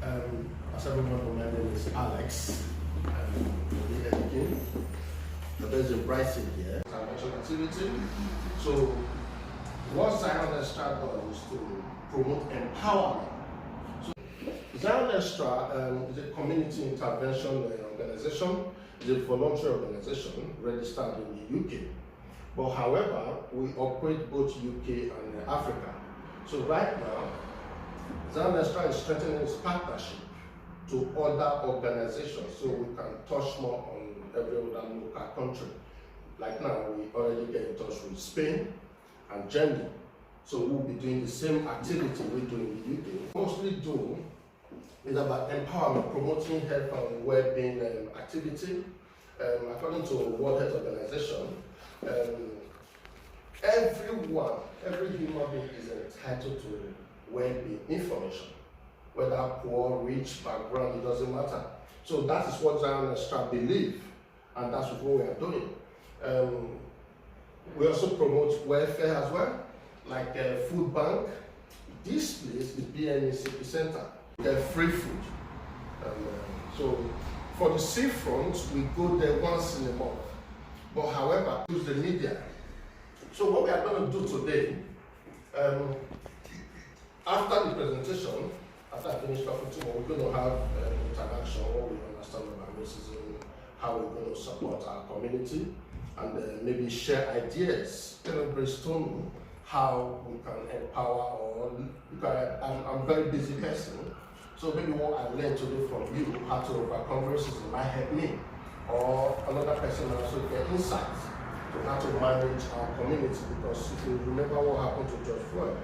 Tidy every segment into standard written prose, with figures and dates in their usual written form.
As everyone knows, my name is Alex. I'm the editing. There's a Bryson here. Financial activity. So, what Zion Extra does is to promote empowerment. So, Zion Extra is a community intervention organization. It's a voluntary organization registered in the UK. But however, we operate both UK and Africa. So right now, Zion Extra is strengthening its partnership to other organizations so we can touch more on every other local country. Like now, we already get in touch with Spain and Germany. So we'll be doing the same activity we do in the UK. Mostly do is about empowerment, promoting health and well-being activity. According to World Health Organization, every human being is entitled to well-being information, whether poor, rich, background, it doesn't matter. So that is what Zion Extra believe, and that's what we are doing. We also promote welfare as well, like food bank. This place is BNA City Center. We get free food. So for the seafront, we go there once in a month. But however, use the media. So what we are going to do today, after the presentation, after I finish talking to you, we're going to have an interaction, what we understand about racism, how we're going to support our community, and maybe share ideas, kind of brainstorm how we can empower or, because I'm a very busy person, so maybe what I learned today from you, how to overcome racism, might help me, or another person also get insights to how to manage our community, because if you remember what happened to George Floyd,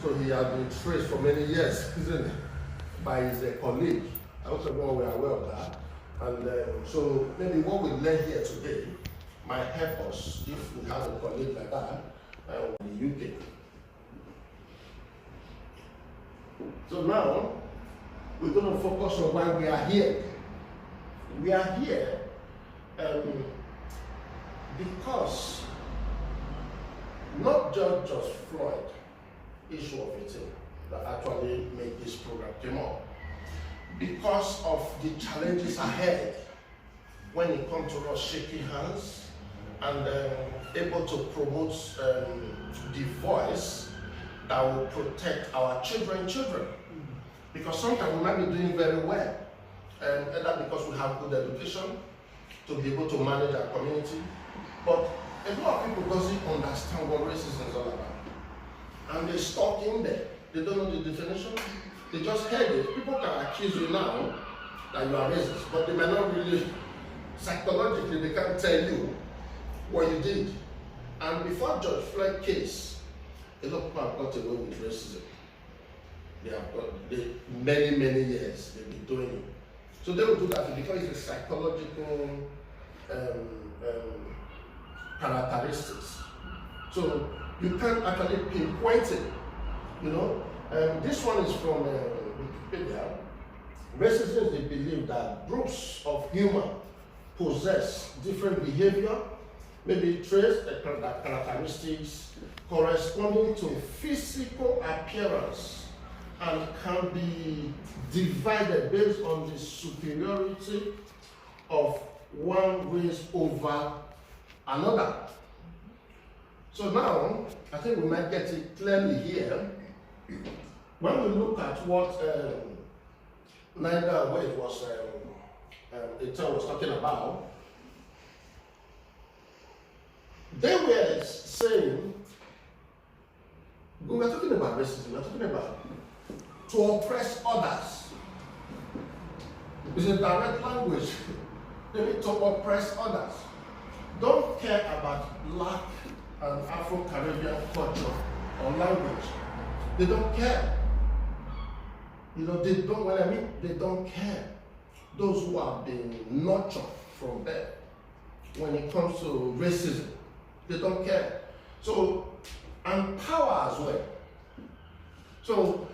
so he has been traced for many years, isn't it, by his colleague. I hope everyone were aware of that. And so maybe what we learn here today might help us if we have a colleague like that in the UK. So now, we're going to focus on why we are here. We are here because not just Floyd issue of it that actually made this program come up, because of the challenges ahead when it comes to us shaking hands and able to promote the voice that will protect our children. Because sometimes we might be doing very well, either because we have good education to be able to manage our community, but a lot of people doesn't understand what racism is all about. And they're stuck in there. They don't know the definition. They just heard it. People can accuse you now that you are racist, but they may not really, psychologically, they can't tell you what you did. And before George Floyd case, a lot of people have got away with racism. They have got many years they've been doing it. So they will do that because it's a psychological characteristics. So you can't actually pinpoint it, you know. This one is from Wikipedia. Racism is the belief that groups of humans possess different behavior, maybe traits, characteristics corresponding to physical appearance, and can be divided based on the superiority of one race over another. So now, I think we might get it clearly here. When we look at what Nigel Wade was talking about, they were saying, we were talking about racism, we were talking about to oppress others. It's a direct language. They need to oppress others. Don't care about Black and Afro-Caribbean culture or language. They don't care. You know, they don't, what I mean, they don't care. Those who have been nurtured from birth, when it comes to racism, they don't care. So, and power as well. So,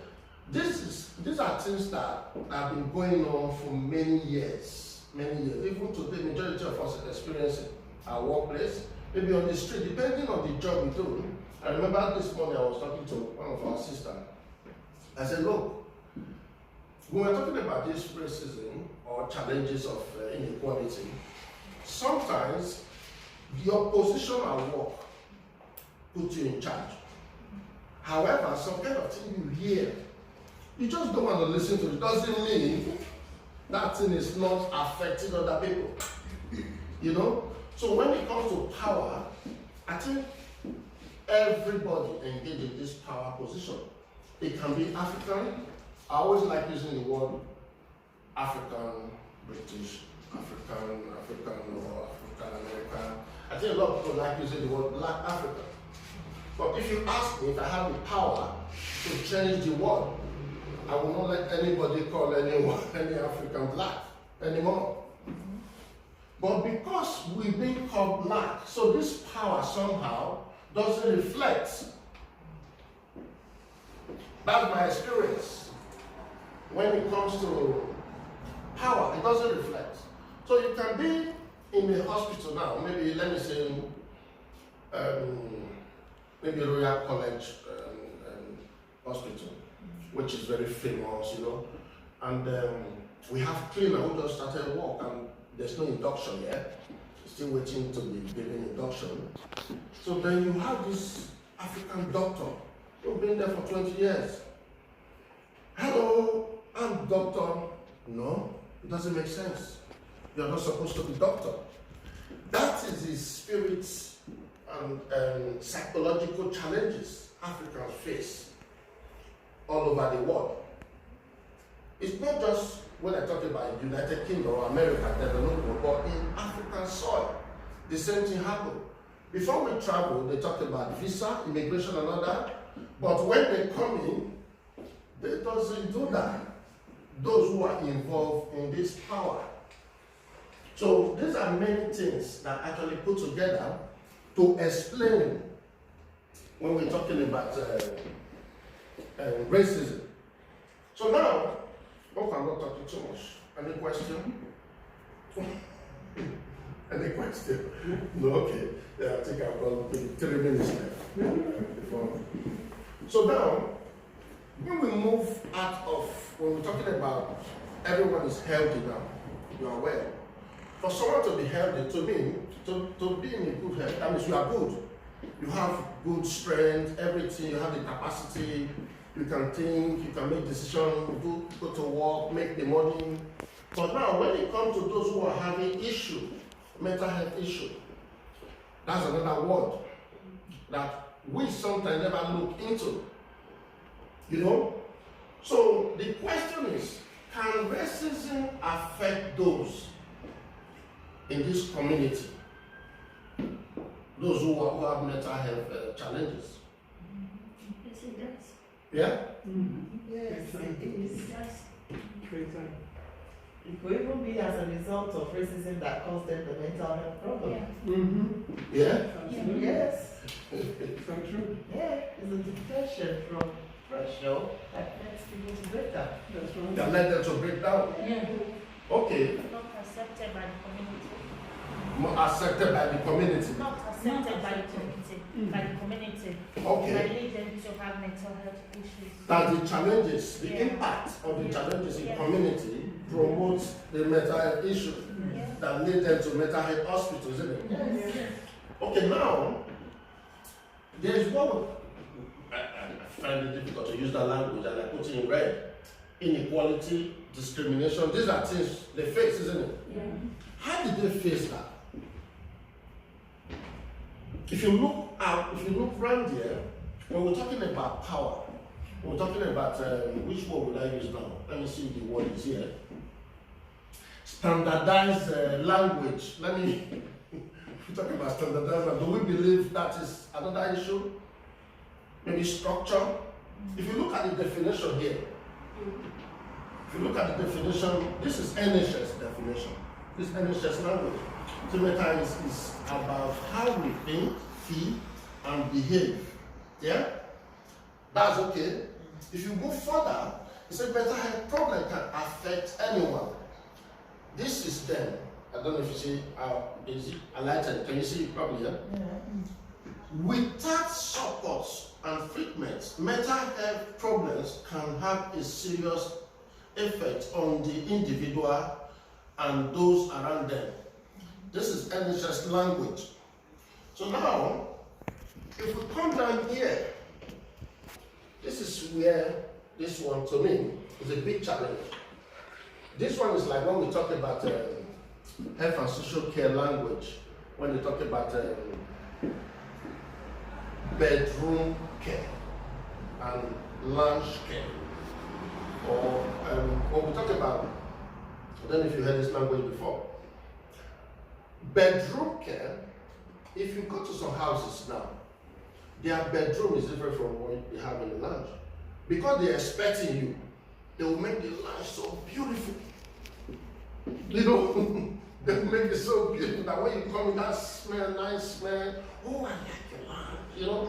these are things that have been going on for many years. Even today, majority of us experience it at our workplace, maybe on the street, depending on the job we do. I remember this morning I was talking to one of our sisters. I said, look, when we're talking about this racism or challenges of inequality, sometimes your position at work puts you in charge. However, some kind of thing you hear, you just don't want to listen to it. Doesn't mean that thing is not affecting other people. You know? So when it comes to power, I think everybody engaged in this power position. It can be African. I always like using the word African, British, African, or African American. I think a lot of people like using the word Black African. But if you ask me if I have the power to change the world, I will not let anybody call anyone any African Black anymore. But because we've been called Black, so this power somehow doesn't reflect. That's my experience. When it comes to power, it doesn't reflect. So you can be in a hospital now, maybe let me say, maybe Royal College Hospital, which is very famous, you know, and we have cleaner who just started work, and there's no induction yet. Still waiting to be given induction. So then you have this African doctor who's been there for 20 years. Hello, I'm doctor. No, it doesn't make sense. You're not supposed to be doctor. That is the spirit and psychological challenges Africans face all over the world. It's not just when I talk about United Kingdom or America, development, but in African soil, the same thing happened. Before we travel, they talk about visa, immigration, and all that. But when they come in, they doesn't do that. Those who are involved in this power. So these are many things that actually put together to explain when we're talking about racism. So now, hope I'm not talking too much. Any question? Any question? No, okay. Yeah, I think I've got 3 minutes left. So now, when we move out of, when we're talking about everyone is healthy now, you are aware. For someone to be healthy, to me, to be in a good health, that means you are good. You have good strength, everything, you have the capacity, you can think, you can make decisions, go to work, make the money. But now, when it comes to those who are having issue, mental health issue, that's another word that we sometimes never look into. You know? So the question is, can racism affect those in this community? Those who have mental health challenges? Yes, it does. Yeah? Yes, it is. It could even be as a result of racism that caused them the mental health problem. Yeah? Yes. True. Yeah, it's a depression from pressure that makes people to break down. That's right. That led them to break down. Yeah. Okay. Not accepted by the community. More accepted by the community. Not accepted by the community. By the community. Okay. That lead them to have mental health issues. That the challenges, the Yeah. impact of the challenges in Yeah. community promotes the mental health issue that lead them to mental health hospitals, isn't it? Yes. Okay, now, there is one, I find it difficult to use that language, and I put it in red. Inequality, discrimination, these are things they face, isn't it? Yeah. How did they face that? If you look out, if you look around here, when we're talking about power, we're talking about, which word would I use now? Let me see if the word is here. Standardized language. Let me, we're talking about standardized language. Do we believe that is another issue? Maybe structure? If you look at the definition here, if you look at the definition, this is NHS definition. This NHS language. So meta is about how we think, feel, and behave. Yeah? That's okay. If you go further, it says mental health problem can affect anyone. This is them. I don't know if you see how easy. I like it. Can you see it probably? Yeah? Without support and treatment, mental health problems can have a serious effect on the individual and those around them. This is NHS language. So now, if we come down here, this is where this one, to me, is a big challenge. This one is like when we talk about health and social care language, when we talk about bedroom care and lunch care. Or when we talk about, I don't know if you heard this language before, bedroom care. If you go to some houses now, their bedroom is different from what they have in the lounge. Because they're expecting you, they will make the lounge so beautiful. You know, they will make it so beautiful that when you come in, that smell, nice smell, oh, I like the lounge, you know.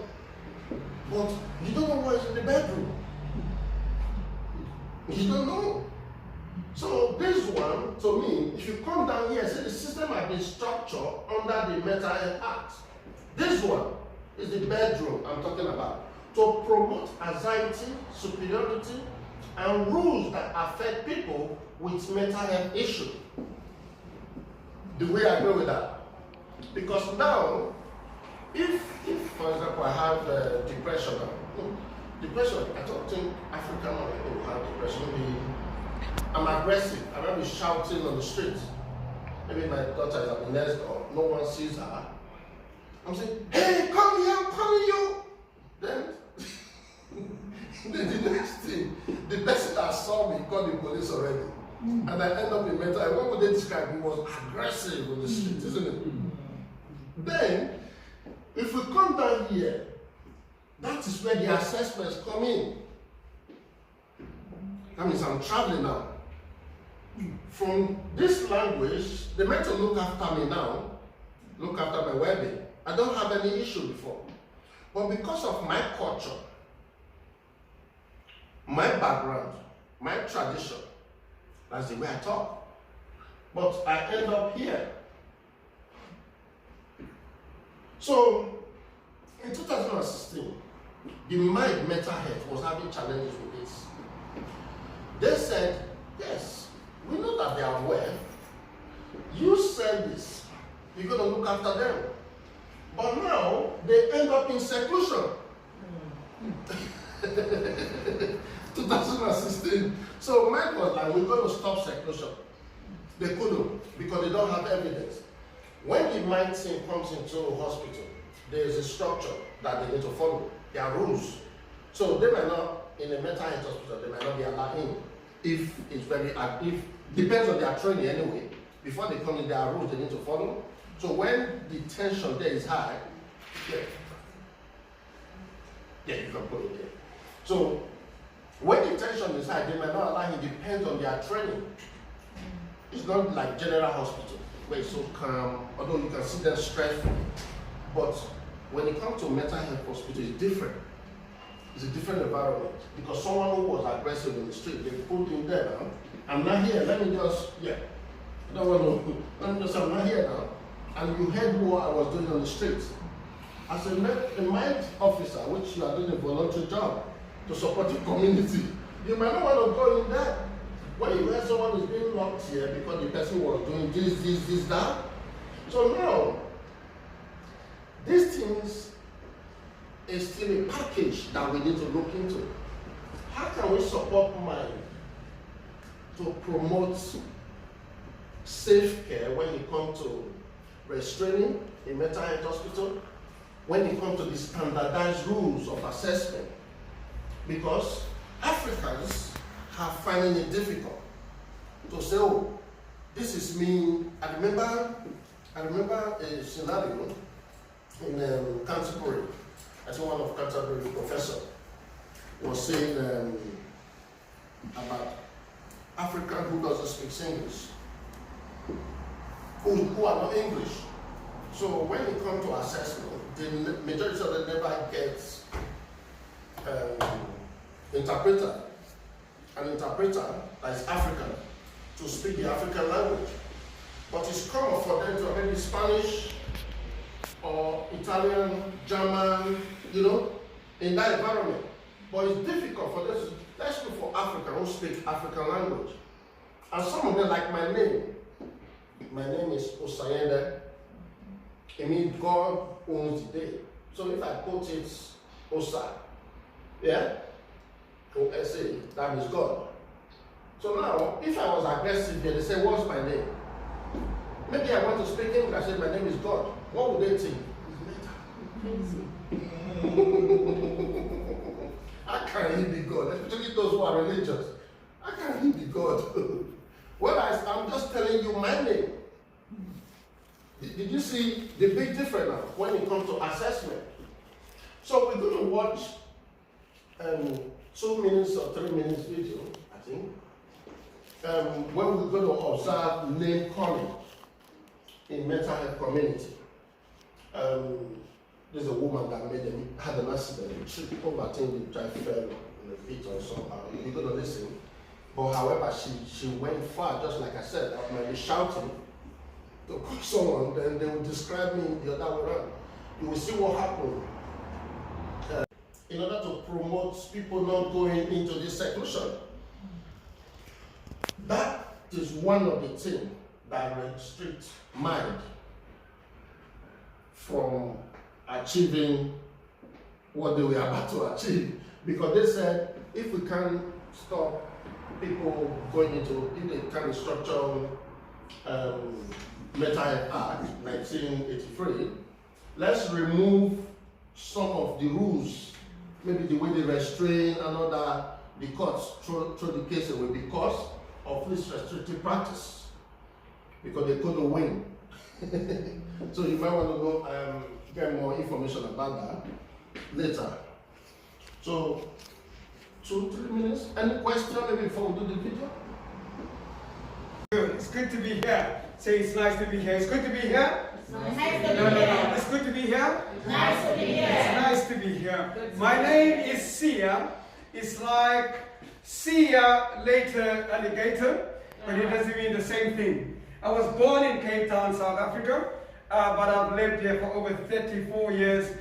But you don't know what's in the bedroom. You don't know. So this one, to me, if you come down here, see the system has been structured under the Mental Health Act. This one is the bedroom I'm talking about. To promote anxiety, superiority, and rules that affect people with mental health issues. Do we agree with that? Because now, if for example, I have depression, depression, I don't think African people will have depression. Maybe I'm aggressive. I might be shouting on the street. Maybe my daughter is at the next door. No one sees her. I'm saying, hey, come here, I'm calling you. Then, the next thing, the person that saw me called the police already. And I end up in mental health. What would they describe me? Was aggressive on the street, isn't it? Then, if we come down here, that is where the assessments come in. That means I'm traveling now. From this language, they meant to look after me now, look after my well-being. I don't have any issue before. But because of my culture, my background, my tradition, that's the way I talk. But I end up here. So, in 2016, the mind mental health was having challenges with this. They said, yes, we know that they are aware. You said this, you're going to look after them. But now, they end up in seclusion. 2016. So Mike was like, we're going to stop seclusion. They couldn't, because they don't have evidence. When the mind team comes into a hospital, there is a structure that they need to follow. There are rules. So they might not, in a mental health hospital, they might not be allowed in. If it's very active, depends on their training anyway. Before they come in, there are rules they need to follow. So when the tension there is high, yeah, you can put it there. So when the tension is high, they might not allow him, depends on their training. It's not like general hospital, where it's so calm, although you can see them stressful. But when it comes to mental health hospital, it's different. It's a different environment. Because someone who was aggressive in the street, they put him there now. I'm not here, let me just, I don't want to, let me just, I'm not here now. And you heard what I was doing on the streets. As a mind officer, which you are doing a voluntary job to support your community, you might not want to go in there. When you hear someone is being locked here because the person was doing this, that. So now, these things is still a package that we need to look into. How can we support mind to promote safe care when it comes to restraining in mental health hospital, when it comes to the standardized rules of assessment? Because Africans are finding it difficult to say, oh, this is me. I remember a scenario in Canterbury. I think one of Canterbury professor was saying about African who doesn't speak English, who are not English. So when it comes to assessment, the majority of them never gets interpreter, an interpreter that is African to speak the African language. But it's common for them to have maybe Spanish or Italian, German, in that environment. But it's difficult for them let's look for African who speak African language. And some of them, like my name. My name is Osayende. It means God owns the day. So if I put it Osa, yeah? O-S-A, that means God. So now, if I was aggressive here, they say, what's my name? Maybe I want to speak English, I say my name is God. What would they think? How can he be God? Especially those who are religious. How can he be God? Well, I'm just telling you my name. Did you see the big difference now when it comes to assessment? So we're going to watch 2 minutes or 3 minutes video, I think, where we're going to observe name calling in mental health community. There's a woman that had an accident. She over, I think the child fell in the pit or somehow. You're going to listen. But however, she went far, just like I said, I might be shouting to someone, then they will describe me the other way around. You will see what happened. In order to promote people not going into this seclusion. That is one of the things that restricts mind from achieving what they were about to achieve. Because they said, if we can't stop people going into, if they can't structure Mental Health Act 1983, let's remove some of the rules, maybe the way they restrain and all that, the courts throw the case away because of this restrictive practice, because they couldn't win. So you might want to go get more information about that later. So 2-3 minutes. Any question maybe before we do the video? It's good to be here. Say it's nice to be here. It's good to be here. Nice to be No. here. It's good to be here. Nice to be It's here. nice to be here. My name is Sia. It's like see ya later alligator, but it doesn't mean the same thing. I was born in Cape Town, South Africa, but I've lived here for over 34 years.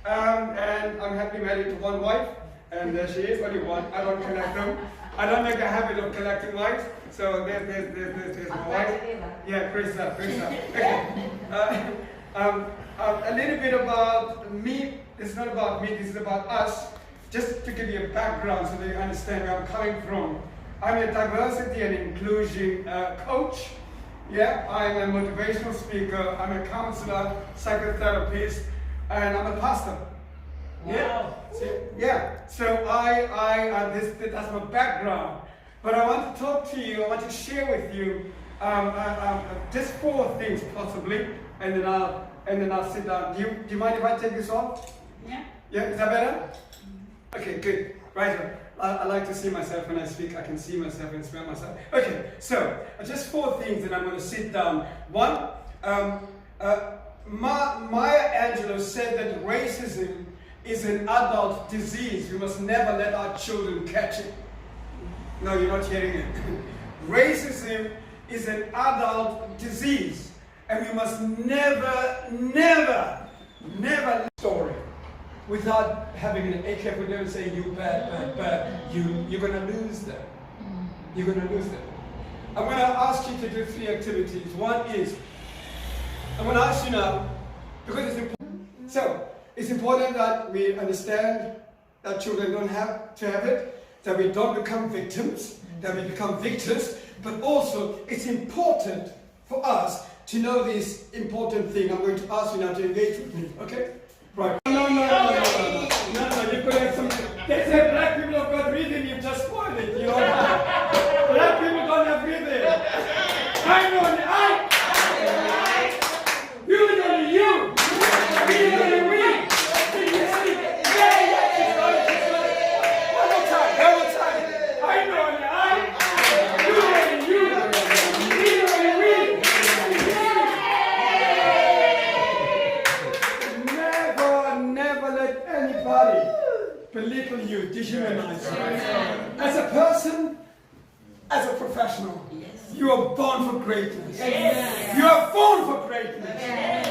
And I'm happily married to one wife, and there she is, only one. I don't collect them. I don't make a habit of collecting wives. So there's my wife. Yeah, praise that. Okay. A little bit about me. It's not about me, this is about us. Just to give you a background so that you understand where I'm coming from. I'm a diversity and inclusion coach. Yeah, I'm a motivational speaker, I'm a counselor, psychotherapist, and I'm a pastor. Yeah. So that's my background. But I want to talk to you, I want to share with you just 4 things possibly, and then I'll sit down. Do you mind if I take this off? Yeah. Yeah, is that better? Okay, good. Right. I like to see myself when I speak. I can see myself and smell myself. Okay, so just 4 things, and I'm going to sit down. One, Maya Angelou said that racism is an adult disease. We must never let our children catch it. No, you're not hearing it. Racism is an adult disease, and we must never story without having an AK-47 saying you bad, you're gonna lose them. You're gonna lose them. I'm gonna ask you to do 3 activities. One is, I'm gonna ask you now, because it's important. So, it's important that we understand that children don't have to have it, that we don't become victims, that we become victors, but also it's important for us to know this important thing. I'm going to ask you now to engage with me, okay? Right. No, you could have some. They say black people have got rhythm, you've just spoiled it, you know. Black people don't have rhythm. I know, you. We. One more time. I know, Never let anybody belittle you, dehumanize you. As a person, as a professional, you are born for greatness. Yes. You are born for greatness. Yes.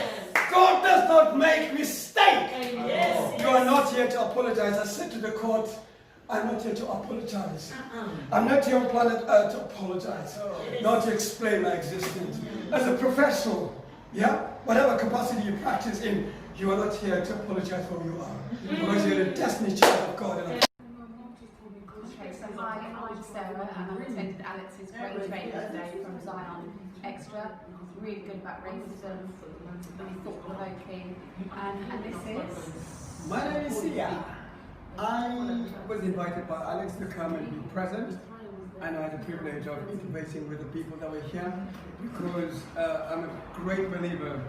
God does not make mistakes. Yes. You are not here to apologize. I said to the court, I'm not here to apologize. I'm not here on planet Earth to apologize, not to explain my existence. As a professional, yeah, whatever capacity you practice in, you are not here to apologize for who you are, because you're the destiny child of God. Okay, so hi, I'm Sarah and I attended Alex's great training today from Zion Extra. Really good about racism, really thought-provoking. And this is... My name is Sia. I was invited by Alex to come and be present, and I had the privilege of interfacing with the people that were here, because I'm a great believer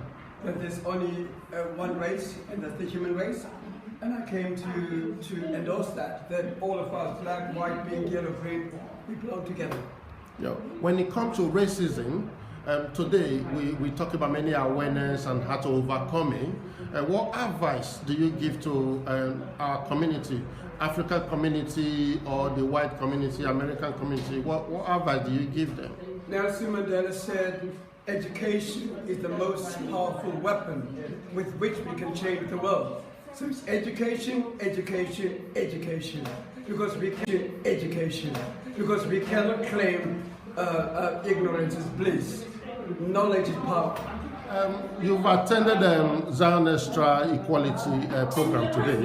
that there's only one race, and that's the human race. And I came to endorse that all of us, black, white, pink, yellow, green, we belong together. Yeah. When it comes to racism, today we talk about many awareness and how to overcome it. What advice do you give to our community, African community or the white community, American community? What advice do you give them? Nelson Mandela said, education is the most powerful weapon with which we can change the world. So it's education, education, education. Because we can we cannot claim ignorance is bliss. Knowledge is power. You've attended Zion Extra Equality program today.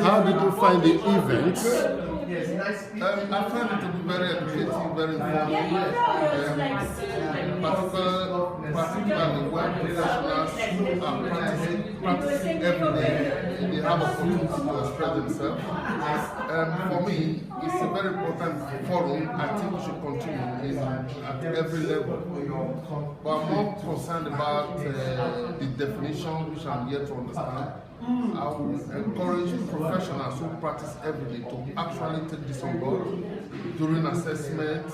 How did you find the event? I found it to be very educative, very informative, particularly when professionals are practicing every day, they have opportunity to express themselves. For me, it's a very important forum. I think we should continue at every level. But I'm more concerned about the definition, which I'm yet to understand. I will encourage professionals who practice every day to actually take this on board during assessment,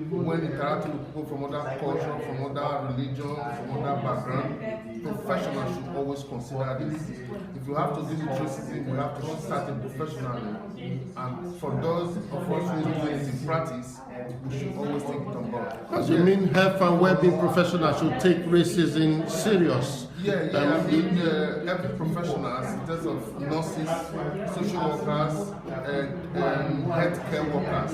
when interacting with people from other cultures, from other religions, from other backgrounds. Professionals should always consider this. If you have to deal with racism, we have to start it professionally. And for those of us who are doing it in practice, we should always take it on board. As you mean health and well-being professionals should take racism serious? Every professional, in terms of nurses, social workers, healthcare workers,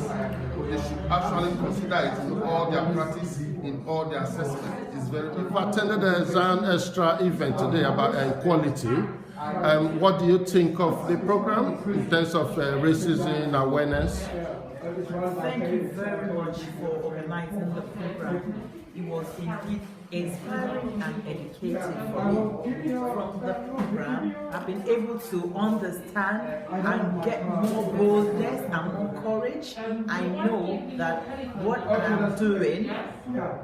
they should actually consider it in all their practice, in all their assessment. It's very important. You've attended the Zion Extra event today about equality. What do you think of the program in terms of racism awareness? Thank you very much for organizing the program. It was indeed inspiring and educative for me. From the program, I've been able to understand and get more boldness and more courage. I know that what I'm doing,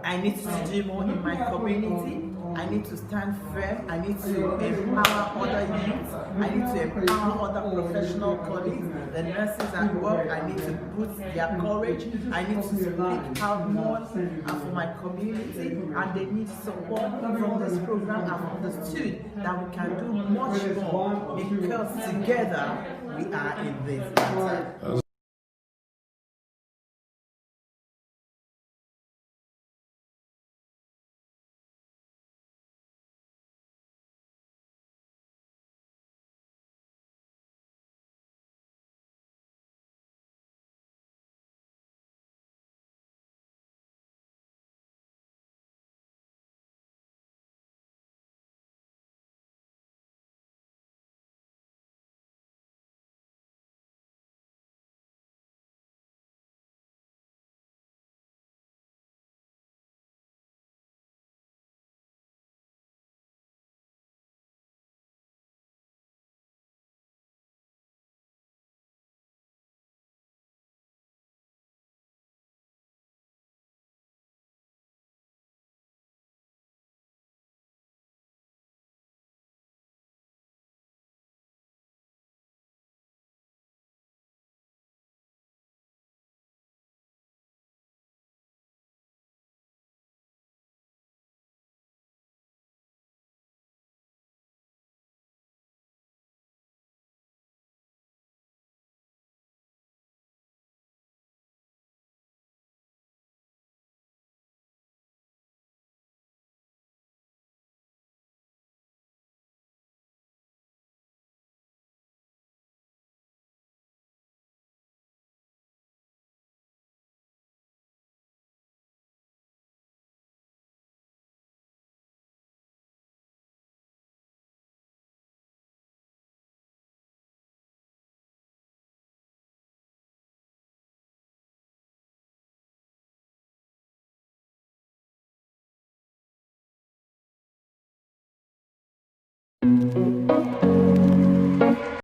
I need to do more in my community. I need to stand firm. I need to empower other youth. I need to empower other professional colleagues, the nurses at work. I need to boost their courage. I need to speak out more for my community, and they need support from this program. I've understood that we can do much more because together we are in this matter. you.